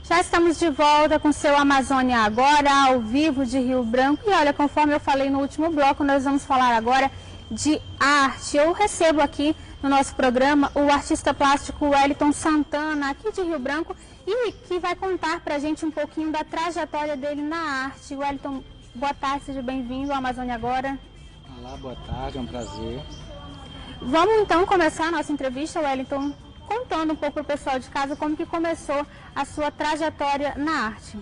Já estamos de volta com seu Amazônia Agora, ao vivo de Rio Branco. E olha, conforme eu falei no último bloco, nós vamos falar agora de arte. Eu recebo aqui no nosso programa o artista plástico Wellington Santana, aqui de Rio Branco, e que vai contar pra gente um pouquinho da trajetória dele na arte. Wellington, boa tarde, seja bem-vindo ao Amazônia Agora. Olá, boa tarde, é um prazer. Vamos então começar a nossa entrevista, Wellington, contando um pouco para o pessoal de casa como que começou a sua trajetória na arte.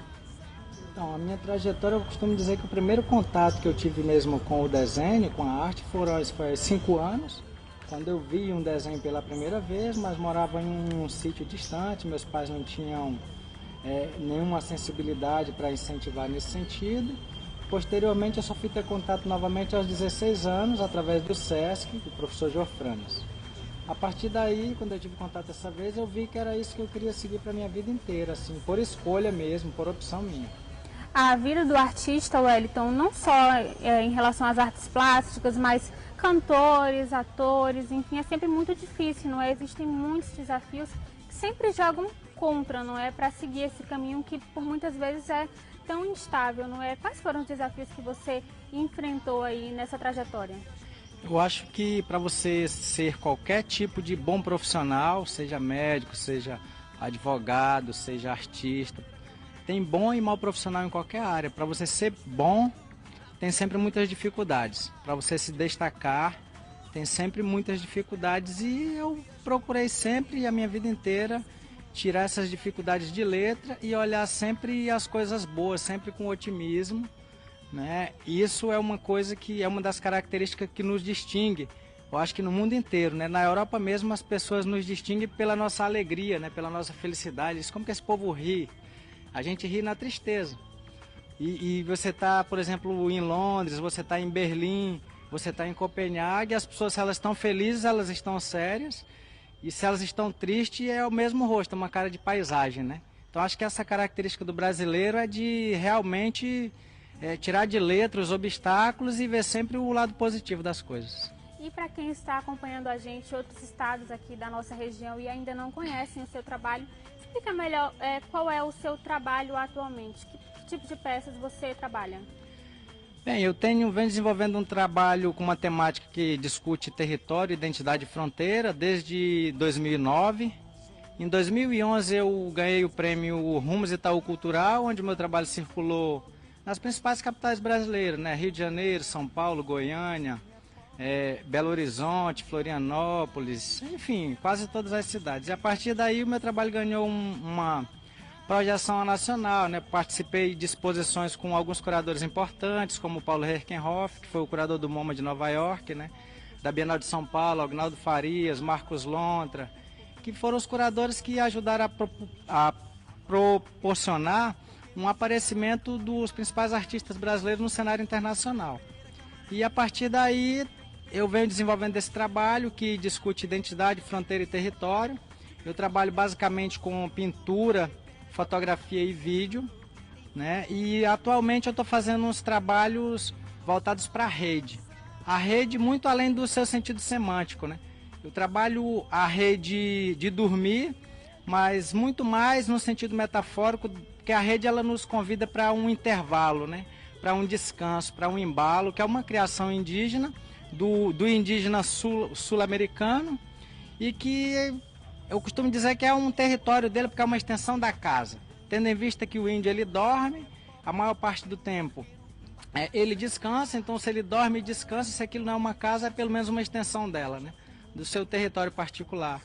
Então, a minha trajetória, eu costumo dizer que o primeiro contato que eu tive mesmo com o desenho, com a arte, foi aos 5 anos, quando eu vi um desenho pela primeira vez, mas morava em um sítio distante, meus pais não tinham nenhuma sensibilidade para incentivar nesse sentido. Posteriormente, eu só fui ter contato novamente aos 16 anos, através do SESC, do professor Geofranes. A partir daí, quando eu tive contato dessa vez, eu vi que era isso que eu queria seguir para a minha vida inteira, assim, por escolha mesmo, por opção minha. A vida do artista, Wellington, não só em relação às artes plásticas, mas cantores, atores, enfim, é sempre muito difícil, não é? Existem muitos desafios que sempre jogam contra, não é? Para seguir esse caminho que por muitas vezes é tão instável, não é? Quais foram os desafios que você enfrentou aí nessa trajetória? Eu acho que para você ser qualquer tipo de bom profissional, seja médico, seja advogado, seja artista, tem bom e mau profissional em qualquer área. Para você ser bom, tem sempre muitas dificuldades. Para você se destacar, tem sempre muitas dificuldades. E eu procurei sempre, a minha vida inteira, tirar essas dificuldades de letra e olhar sempre as coisas boas, sempre com otimismo. Né? Isso é uma coisa que é uma das características que nos distingue, eu acho que no mundo inteiro, né? Na Europa mesmo as pessoas nos distinguem pela nossa alegria, né? Pela nossa felicidade. Isso, como que esse povo ri? A gente ri na tristeza. E você está, por exemplo, em Londres, você está em Berlim, você está em Copenhague, as pessoas, se elas estão felizes, elas estão sérias, e se elas estão tristes, é o mesmo rosto, é uma cara de paisagem, né? Então acho que essa característica do brasileiro é de realmente tirar de letra os obstáculos e ver sempre o lado positivo das coisas. E para quem está acompanhando a gente, outros estados aqui da nossa região e ainda não conhecem o seu trabalho, explica melhor qual é o seu trabalho atualmente, que tipo de peças você trabalha? Bem, eu venho desenvolvendo um trabalho com uma temática que discute território, identidade e fronteira desde 2009. Em 2011 eu ganhei o prêmio Rumos Itaú Cultural, onde o meu trabalho circulou nas principais capitais brasileiras, né? Rio de Janeiro, São Paulo, Goiânia, Belo Horizonte, Florianópolis, enfim, quase todas as cidades. E a partir daí o meu trabalho ganhou uma projeção nacional, né? Participei de exposições com alguns curadores importantes, como o Paulo Herkenhoff, que foi o curador do MoMA de Nova York, né? Da Bienal de São Paulo, Agnaldo Farias, Marcos Lontra, que foram os curadores que ajudaram a proporcionar um aparecimento dos principais artistas brasileiros no cenário internacional. E a partir daí eu venho desenvolvendo esse trabalho que discute identidade, fronteira e território. Eu trabalho basicamente com pintura, fotografia e vídeo, né? E atualmente eu estou fazendo uns trabalhos voltados para a rede. A rede muito além do seu sentido semântico, né? Eu trabalho a rede de dormir, mas muito mais no sentido metafórico, porque a rede ela nos convida para um intervalo, né? Para um descanso, para um embalo, que é uma criação indígena, do indígena sul-americano, e que eu costumo dizer que é um território dele, porque é uma extensão da casa. Tendo em vista que o índio ele dorme, a maior parte do tempo ele descansa, então se ele dorme e descansa, se aquilo não é uma casa, é pelo menos uma extensão dela, né? Do seu território particular.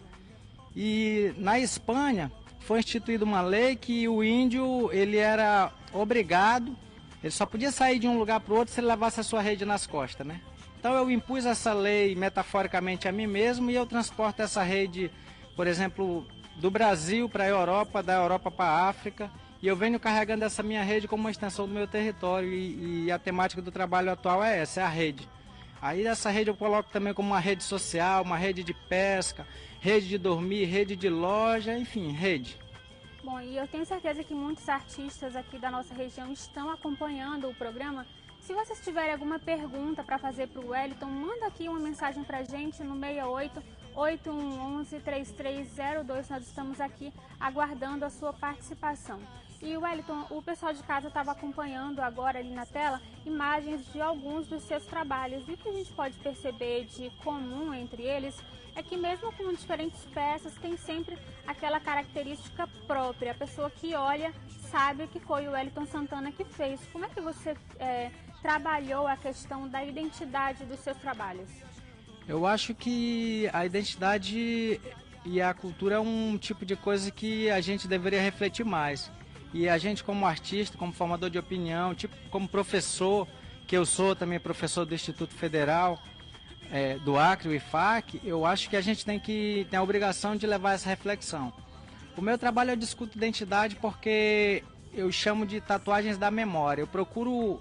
E na Espanha foi instituída uma lei que o índio ele era obrigado, ele só podia sair de um lugar para o outro se ele levasse a sua rede nas costas, né? Então eu impus essa lei metaforicamente a mim mesmo e eu transporto essa rede, por exemplo, do Brasil para a Europa, da Europa para a África, e eu venho carregando essa minha rede como uma extensão do meu território e a temática do trabalho atual é essa, é a rede. Aí essa rede eu coloco também como uma rede social, uma rede de pesca, rede de dormir, rede de loja, enfim, rede. Bom, e eu tenho certeza que muitos artistas aqui da nossa região estão acompanhando o programa. Se vocês tiverem alguma pergunta para fazer para o Wellington, manda aqui uma mensagem para a gente no 68-8111-3302. Nós estamos aqui aguardando a sua participação. E Wellington, o pessoal de casa estava acompanhando agora ali na tela imagens de alguns dos seus trabalhos. E o que a gente pode perceber de comum entre eles é que mesmo com diferentes peças tem sempre aquela característica própria. A pessoa que olha sabe que foi o Wellington Santana que fez. Como é que você trabalhou a questão da identidade dos seus trabalhos? Eu acho que a identidade e a cultura é um tipo de coisa que a gente deveria refletir mais. E a gente como artista, como formador de opinião, tipo como professor, que eu sou também professor do Instituto Federal, do Acre, o IFAC, eu acho que a gente tem a obrigação de levar essa reflexão. O meu trabalho eu discuto identidade porque eu chamo de tatuagens da memória. Eu procuro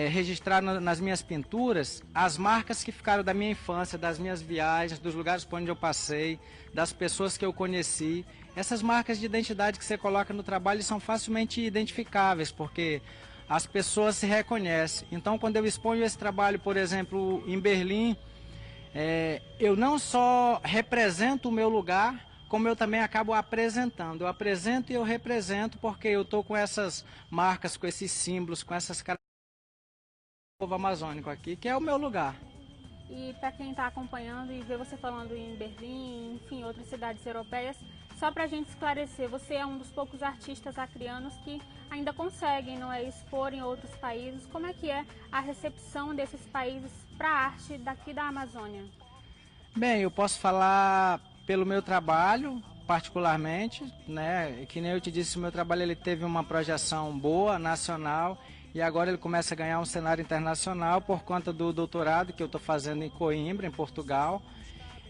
registrar nas minhas pinturas as marcas que ficaram da minha infância, das minhas viagens, dos lugares por onde eu passei, das pessoas que eu conheci. Essas marcas de identidade que você coloca no trabalho são facilmente identificáveis, porque as pessoas se reconhecem. Então, quando eu exponho esse trabalho, por exemplo, em Berlim, eu não só represento o meu lugar, como eu também acabo apresentando. Eu apresento e eu represento, porque eu estou com essas marcas, com esses símbolos, com essas características do povo amazônico aqui, que é o meu lugar. E para quem está acompanhando e vê você falando em Berlim, enfim, outras cidades europeias, só para a gente esclarecer, você é um dos poucos artistas acrianos que ainda conseguem, não é, expor em outros países. Como é que é a recepção desses países para a arte daqui da Amazônia? Bem, eu posso falar pelo meu trabalho, particularmente, né? Que nem eu te disse, o meu trabalho ele teve uma projeção boa, nacional, e agora ele começa a ganhar um cenário internacional por conta do doutorado que eu estou fazendo em Coimbra, em Portugal.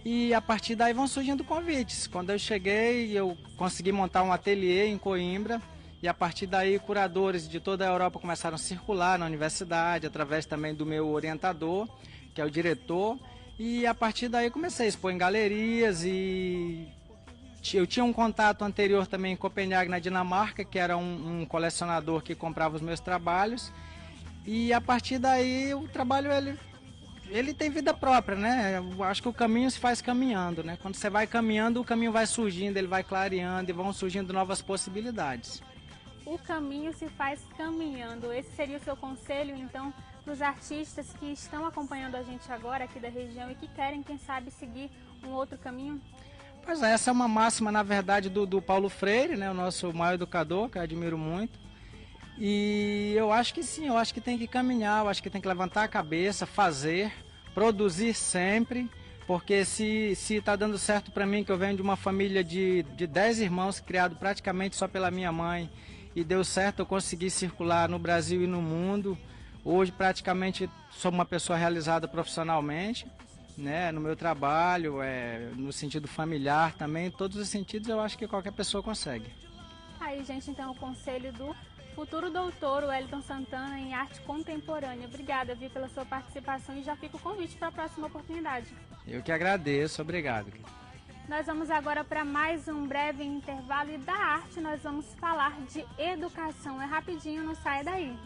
E a partir daí vão surgindo convites. Quando eu cheguei, eu consegui montar um ateliê em Coimbra, e a partir daí curadores de toda a Europa começaram a circular na universidade, através também do meu orientador, que é o diretor, e a partir daí comecei a expor em galerias. E eu tinha um contato anterior também em Copenhague, na Dinamarca, que era um colecionador que comprava os meus trabalhos, e a partir daí o trabalho ele tem vida própria, né? Eu acho que o caminho se faz caminhando, né? Quando você vai caminhando, o caminho vai surgindo, ele vai clareando e vão surgindo novas possibilidades. O caminho se faz caminhando. Esse seria o seu conselho, então, para os artistas que estão acompanhando a gente agora aqui da região e que querem, quem sabe, seguir um outro caminho? Pois é, essa é uma máxima, na verdade, do Paulo Freire, né? O nosso maior educador, que eu admiro muito. E eu acho que sim, eu acho que tem que caminhar, eu acho que tem que levantar a cabeça, fazer, produzir sempre, porque se está dando certo para mim, que eu venho de uma família de 10 irmãos, criado praticamente só pela minha mãe, e deu certo, eu consegui circular no Brasil e no mundo. Hoje praticamente sou uma pessoa realizada profissionalmente, né, no meu trabalho, no sentido familiar também, em todos os sentidos eu acho que qualquer pessoa consegue. Aí, gente, então o conselho do futuro doutor Wellington Santana em arte contemporânea. Obrigada, Vi, pela sua participação, e já fica o convite para a próxima oportunidade. Eu que agradeço, obrigado. Nós vamos agora para mais um breve intervalo, e da arte nós vamos falar de educação. É rapidinho, não saia daí.